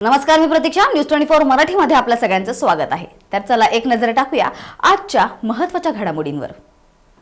नमस्कार, मी प्रतीक्षा. न्यूज 24 मराठीमध्ये आपल्या सगळ्यांचं स्वागत आहे. तर चला एक नजर टाकूया आजच्या महत्त्वाच्या घडामोडींवर.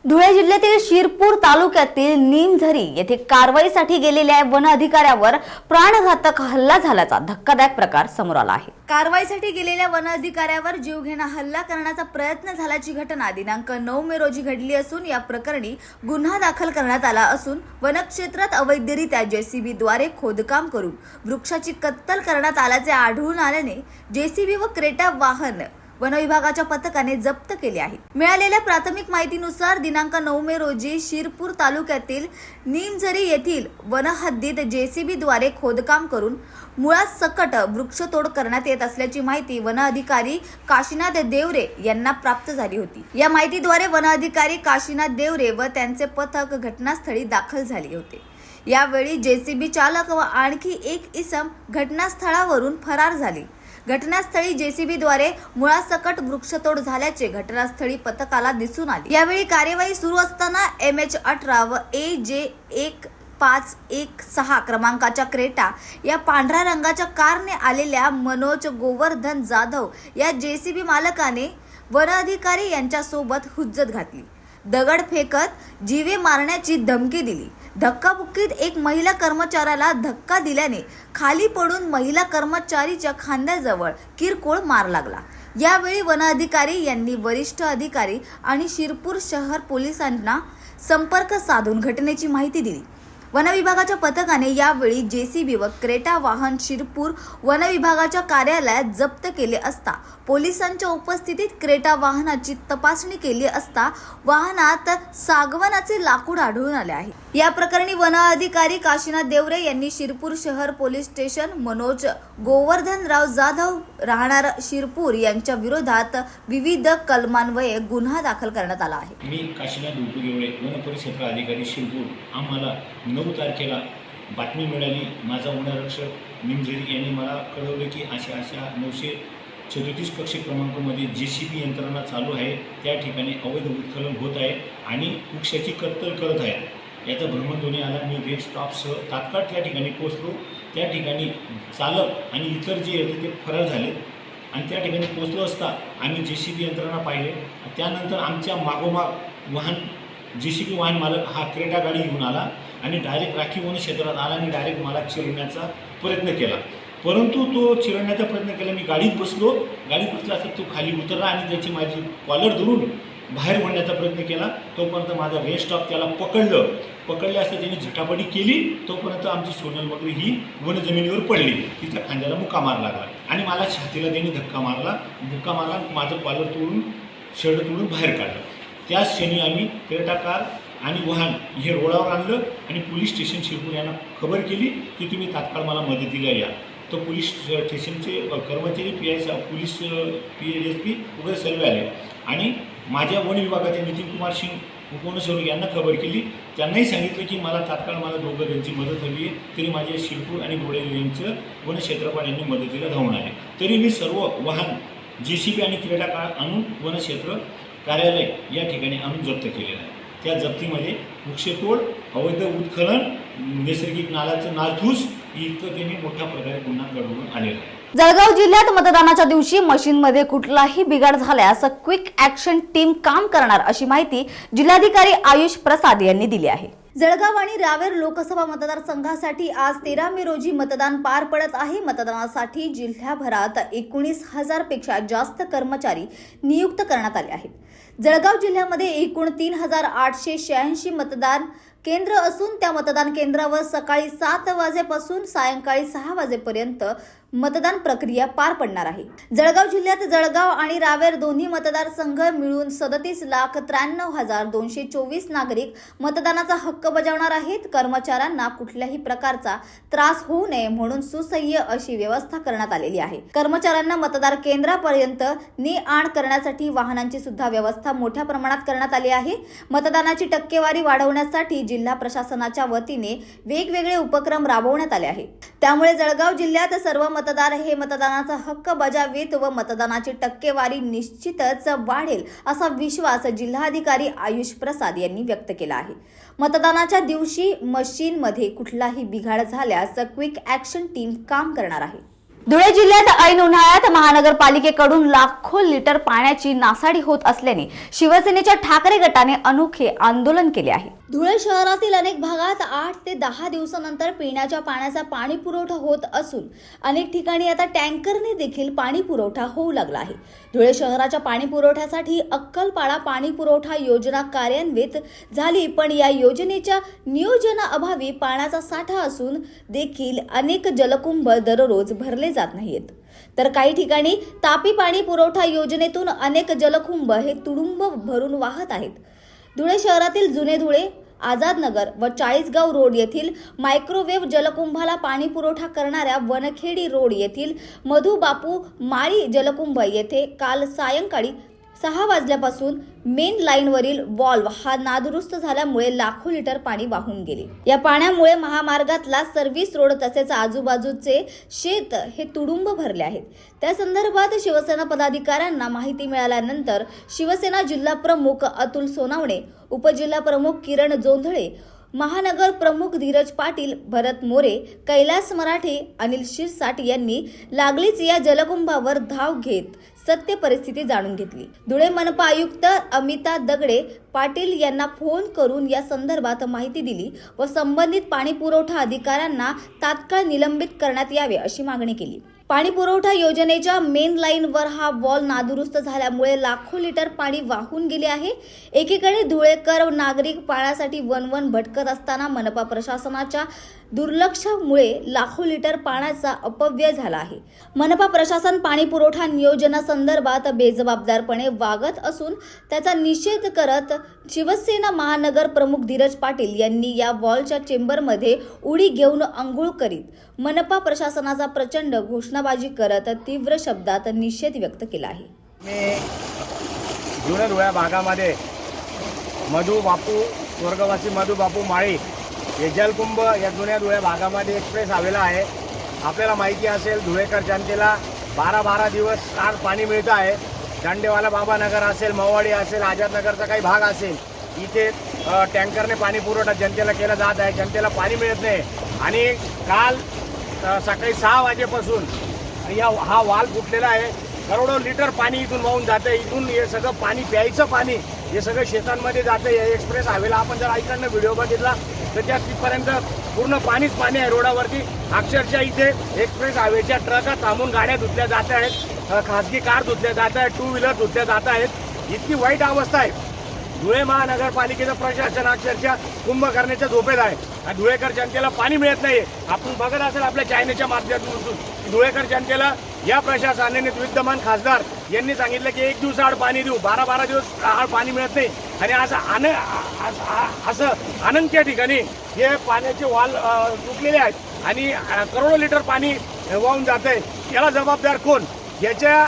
धुळे जिल्ह्यातील शिरपूर तालुक्यातील निमझरी येथे कारवाईसाठी गेलेल्या वन अधिकाऱ्यावर प्राणघातक हल्ला झाल्याचा धक्कादायक प्रकार समोर आला आहे. कारवाईसाठी गेलेल्या वन अधिकाऱ्यावर जीवघेणा हल्ला करण्याचा प्रयत्न झाल्याची घटना दिनांक 9 मे रोजी घडली असून या प्रकरणी गुन्हा दाखल करण्यात आला असून वनक्षेत्रात अवैधरित्या जेसीबी द्वारे खोदकाम करून वृक्षाची कत्तल करण्यात आल्याचे आढळून आल्याने जेसीबी व क्रेटा वाहन वन विभागाच्या पथकाने जप्त केले आहे. मिळालेल्या प्राथमिक माहितीनुसार दिनांक 9 मे रोजी शिरपूर तालुक्यातील निमझरी येथील वनहद्दीत जेसीबी द्वारे खोदकाम करून मुळासकट वृक्षतोड करण्यात येत असल्याची माहिती वन अधिकारी काशीनाथ देवरे यांना प्राप्त झाली होती. या माहितीद्वारे वन अधिकारी काशीनाथ देवरे व त्यांचे पथक घटनास्थळी दाखल झाले होते. यावेळी जेसीबी चालक व आणखी एक इसम घटनास्थळावरून फरार झाले. घटनास्थळी जेसीबी द्वारे मुळासकट वृक्षतोड झाल्याचे घटनास्थळी पथकाला दिसून आले. यावेळी कार्यवाही सुरू असताना MH18 व AJ1516 क्रमांकाच्या क्रेटा या पांढऱ्या रंगाच्या कारने आलेल्या मनोज गोवर्धन जाधव या जेसीबी मालकाने वन अधिकारी यांच्या सोबत हुज्जत घातली. दगड फेकत जीवे मारण्याची धमकी दिली. धक्काबुक्कीत एक महिला कर्मचाऱ्याला धक्का दिल्याने खाली पडून महिला कर्मचारीच्या खांद्याजवळ किरकोळ मार लागला. यावेळी वन अधिकारी यांनी वरिष्ठ अधिकारी आणि शिरपूर शहर पोलिसांना संपर्क साधून घटनेची माहिती दिली. वन विभागाच्या पथकाने यावेळी जेसीबी व क्रेटा वाहन शिरपूर वन विभागाच्या कार्यालयात जप्त केले असता पोलिसांच्या उपस्थितीत क्रेटा वाहनाची तपासणी केली असता वाहनात सागवानाचे लाकूड आढळून आले आहे. या प्रकरणी वन अधिकारी काशीनाथ देवरे यांनी शिरपूर शहर पोलीस स्टेशन मनोज गोवर्धनराव जाधव राहणार शिरपूर यांच्या विरोधात विविध कलमान्वये गुन्हा दाखल करण्यात आला आहे. मी काशीनाथ देवरे, वन परिक्षेत्र अधिकारी शिरपूर. आम्हाला 9 तारखेला बातमी मिळाली. माझा वनरक्षक निमझरी यांनी मला कळवले की अशा 934 कक्ष क्रमांकामध्ये जेसीबी यंत्रणा चालू आहे. त्या ठिकाणी अवैध उत्खनन होत आहे आणि वृक्षाची कत्तल करत आहे. याचा भ्रमणध्वनी आला. मी रेड स्टॉपसह तात्काळ त्या ठिकाणी पोहोचलो. त्या ठिकाणी चालक आणि इतर जे होते ते फरार झाले आणि त्या ठिकाणी पोहोचलो असता आम्ही जेसीबी यंत्रणा पाहिले. त्यानंतर आमच्या मागोमाग वाहन जेसीबी वाहन मालक हा क्रेटा गाडी घेऊन आला आणि डायरेक्ट राखीव वन क्षेत्रात आला आणि डायरेक्ट मला चिरडण्याचा प्रयत्न केला. परंतु तो चिरडण्याचा प्रयत्न केला. मी गाडीत बसलो. गाडीत बसला असता तो खाली उतरला आणि त्याची माझी कॉलर धरून बाहेर पडण्याचा प्रयत्न केला. तोपर्यंत माझा रेड स्टॉप त्याला पकडले असता त्यांनी झटापटी केली. तोपर्यंत आमची सोनल मगरी ही वन जमिनीवर पडली. तिच्या खांद्याला मुक्का मार लागला आणि मला छातीला त्यांनी धक्का मारला. माझं कॉलर तोडून शर्ट तोडून बाहेर काढलं. त्याच क्षणी आम्ही क्रेटा कार आणि वाहन हे रोडावर आणलं आणि पोलीस स्टेशन शिरपूर यांना खबर केली की तुम्ही तात्काळ मला मदतीला या. तो पोलीस स्टेशनचे कर्मचारी पोलीस PSP वगैरे सर्व आले आणि माझ्या वन विभागाचे नितीन कुमार सिंग उपवनसंरक्षक यांना खबर केली. त्यांनाही सांगितलं की मला तात्काळ दोघं यांची मदत हवी आहे. तरी माझे शिरपूर आणि बोडेली यांचं वनक्षेत्रपाल यांनी मदतीला धावून आले. तरी मी सर्व वाहन जेसीबी आणि क्रेटा कार आणून वनक्षेत्र कार्यालय या ठिकाणी आणून जप्त केलेलं आहे. त्या जप्तीमध्ये वृक्षतोड, अवैध उत्खनन, नैसर्गिक नालाचं नासधूस इतकं त्यांनी मोठ्या प्रकारे गुन्हा घडवून आलेला आहे. जळगाव जिल्ह्यात मतदानाच्या दिवशी मशीनमध्ये कुठलाही बिघाड झाल्यास क्विक ॲक्शन टीम काम करणार अशी माहिती जिल्हाधिकारी आयुष प्रसाद यांनी दिली आहे. जळगाव आणि रावेर लोकसभा मतदारसंघासाठी आज 13 मे रोजी मतदान पार पडत आहे. मतदानासाठी जिल्ह्याभरात 19,000 पेक्षा जास्त कर्मचारी नियुक्त करण्यात आले आहेत. जळगाव जिल्ह्यामध्ये एकूण 3,886 मतदान केंद्र असून त्या मतदान केंद्रावर सकाळी 7 वाजेपासून सायंकाळी 6 वाजेपर्यंत मतदान प्रक्रिया पार पडणार आहे. जळगाव जिल्ह्यात जळगाव आणि रावेर दोन्ही मतदारसंघ मिळून 37,93,224 नागरिक मतदानाचा हक्क बजावणार आहेत. कर्मचाऱ्यांना कुठल्याही प्रकारचा त्रास होऊ नये म्हणून सुसह्य अशी व्यवस्था करण्यात आलेली आहे. कर्मचाऱ्यांना मतदार केंद्रापर्यंत ने-आण करण्यासाठी वाहनांची सुद्धा व्यवस्था मोठ्या प्रमाणात करण्यात आली आहे. मतदानाची टक्केवारी वाढवण्यासाठी जिल्हा प्रशासनाच्या वतीने वेगवेगळे उपक्रम राबवण्यात आले आहेत. त्यामुळे जळगाव जिल्ह्यात सर्व मतदार हे मतदानाचा हक्क बजावीत व मतदानाची टक्केवारी निश्चितच वाढेल असा विश्वास जिल्हाधिकारी आयुष प्रसाद यांनी व्यक्त केला आहे. मतदानाच्या दिवशी मशीनमध्ये कुठलाही बिघाड झाल्यास क्विक ॲक्शन टीम काम करणार आहे. धुळे जिल्ह्यात ऐन उन्हाळ्यात महानगरपालिकेकडून लाखो लिटर पाण्याची नासाडी होत असल्याने शिवसेनेच्या ठाकरे गटाने अनोखे आंदोलन केले आहे। धुळे शहरातील अनेक भागात 8 ते 10 दिवसानंतर पिण्याच्या पाण्याचा पाणी पुरवठा होत असून अनेक ठिकाणी आता टँकरने देखील पाणी पुरवठा होऊ लागला आहे। धुळे शहराच्या पाणी पुरवठ्यासाठी अक्कलपाडा पाणी पुरवठा योजना कार्यान्वित झाली, पण या योजनेच्या नियोजनाअभावी पाण्याचा साठा असून देखील अनेक जलकुंभ दररोज भरले जात नाहीत। तर काही ठिकाणी तापी पाणी पुरवठा योजनेतून अनेक जलकुंभ हे तुडुंब भरून वाहत आहेत। धुळे शहरातील जुने धुळे, आझादनगर व चाळीसगाव रोड येथील मायक्रोवेव्ह जलकुंभाला पाणी पुरवठा करणाऱ्या वनखेडी रोड येथील मधुबापू माळी जलकुंभ येथे काल सायंकाळी 6 वाजल्यापासून मेन लाईनवरील वॉल्व हा नादुरुस्त झाल्यामुळे लाखो लिटर पाणी वाहून गेले। या पाण्यामुळे महामार्गातला सर्व्हिस रोड तसेच आजूबाजूचे शेत हे तुडुंब भरले आहेत। त्या संदर्भात शिवसेना पदाधिकाऱ्यांना माहिती मिळाल्यानंतर शिवसेना जिल्हा प्रमुख अतुल सोनावणे, उपजिल्हा प्रमुख किरण जोंधळे, महानगर प्रमुख धीरज पाटील, भरत मोरे, कैलास मराठे, अनिल शिरसाट यांनी लागलीच या जलकुंभावर धाव घेत सत्य परिस्थिती जाणून घेतली। धुळे मनपा आयुक्त अमिता दगडे पाटील यांना फोन करून या संदर्भात माहिती दिली व संबंधित पाणी पुरवठा अधिकाऱ्यांना तात्काळ निलंबित करण्यात यावे अशी मागणी केली। पाणी पुरवठा योजनेच्या मेन लाईनवर हा वॉल नादुरुस्त झाल्यामुळे लाखो लिटर पाणी वाहून गेले आहे। एकीकडे धुळेकर नागरिक पाण्यासाठी वनवन भटकत असताना मनपा प्रशासनाच्या दुर्लक्षामुळे लाखो लिटर पाण्याचा अपव्यय झाला आहे। मनपा प्रशासन पाणी पुरवठा नियोजनासंदर्भात बेजबाबदारपणे वागत असून त्याचा निषेध करत शिवसेना महानगर प्रमुख धीरज पाटील यांनी या वॉलच्या चेंबरमध्ये उडी घेऊन अंघोळ करीत मनपा प्रशासनाचा प्रचंड घोषणाबाजी करत तीव्र शब्दात निषेध व्यक्त केला आहे। मी जुने धुळे भागामध्ये मधुबापू स्वर्गवासी मधुबापू माळी हे जलकुंभ या जुन्या धुळे भागामध्ये एक्सप्रेस आलेला आहे। आपल्याला माहिती असेल धुळेकर जनतेला 12 दिवस आड पाणी मिळतं आहे। दांडेवाला बाबा नगर असेल, मवाडी असेल, आझादनगरचा काही भाग असेल, इथे टँकरने पाणी पुरवठा जनतेला केला जात आहे। जनतेला पाणी मिळत नाही आणि काल सकाळी 6 वाजेपासून हा वाल फुटलेला आहे। करोडो लिटर पाणी इथून वाहून जातं। इथून हे सगळं पाणी, प्यायचं पाणी हे सगळं शेतांमध्ये जातं। हे एक्सप्रेस हायवेला आपण जर ऐकडनं व्हिडिओ बघितला तर त्या तिथपर्यंत पूर्ण पाणीच पाणी आहे रोडावरती। अक्षरशः इथे एक्सप्रेस हायवेच्या ट्रका थांबून गाड्या धुतल्या जात आहेत, खासगी कार धुतल्या जात आहेत, 2 व्हीलर धुतल्या जात आहेत। इतकी वाईट अवस्था आहे। धुळे महानगरपालिकेचं प्रशासन अक्षरशः कुंभ करण्याच्या झोपेत आहे। धुळेकर जनतेला पाणी मिळत नाही। आपण बघत असेल आपल्या चॅनलच्या माध्यमातून धुळेकर जनतेला या प्रशासनाने विद्यमान खासदार यांनी सांगितलं की 1 दिवस आड पाणी देऊ, 12 दिवस आड पाणी मिळत नाही आणि असं अनंत ठिकाणी हे पाण्याचे वाल तुटलेले आहेत आणि करोडो लिटर पाणी वाहून जातंय। याला जबाबदार कोण? याच्या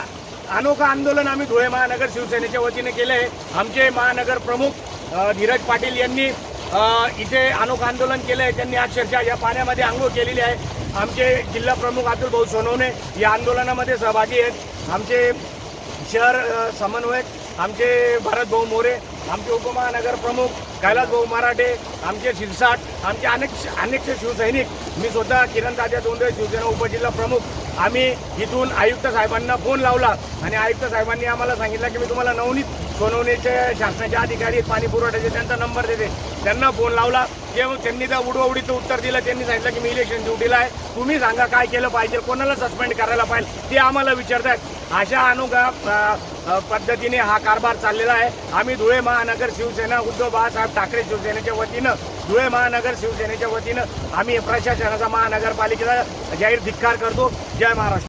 अनोखं आंदोलन आम्ही धुळे महानगर शिवसेनेच्या वतीने केले आहे। आमचे महानगर प्रमुख धीरज पाटील यांनी इथे अनोखं आंदोलन केलं आहे। त्यांनी अक्षरशः या पाण्यामध्ये अंघोळ केलेली आहे। आमचे जिल्हा प्रमुख अतुल भाऊ सोनवणे या आंदोलनामध्ये सहभागी आहेत। आमचे शहर समन्वयक आमचे भरत भाऊ मोरे, आमचे उपमहानगर प्रमुख कैलास भाऊ मराठे, आमचे शिरसाट, आमचे अनेक शिवसैनिक, मी स्वतः किरण तात्या जोंधळे शिवसेना उपजिल्हा प्रमुख, आम्ही इथून आयुक्त साहेबांना फोन लावला आणि आयुक्त साहेबांनी आम्हाला सांगितलं की मी तुम्हाला नवनीत सोनवणेचे शासनाचे अधिकारी पाणी पुरवठ्याचे त्यांचा नंबर देते। त्यांना फोन लावला तेव्हा त्यांनी त्या उडवडीचं उत्तर दिलं। त्यांनी सांगितलं की मी इलेक्शन ड्युटीला आहे, तुम्ही सांगा काय केलं पाहिजे, कोणाला सस्पेंड करायला पाहिजे ते आम्हाला विचारतात। अशा अनोख्या पद्धतीने हा कारभार चाललेला आहे। आम्ही धुळे महानगर शिवसेना उद्धव बाळासाहेब ठाकरे शिवसेनेच्या वतीनं, धुळे महानगर शिवसेनेच्या वतीनं आम्ही प्रशासनाचा महानगरपालिकेला जाहीर धिक्कार करतो। जय महाराष्ट्र।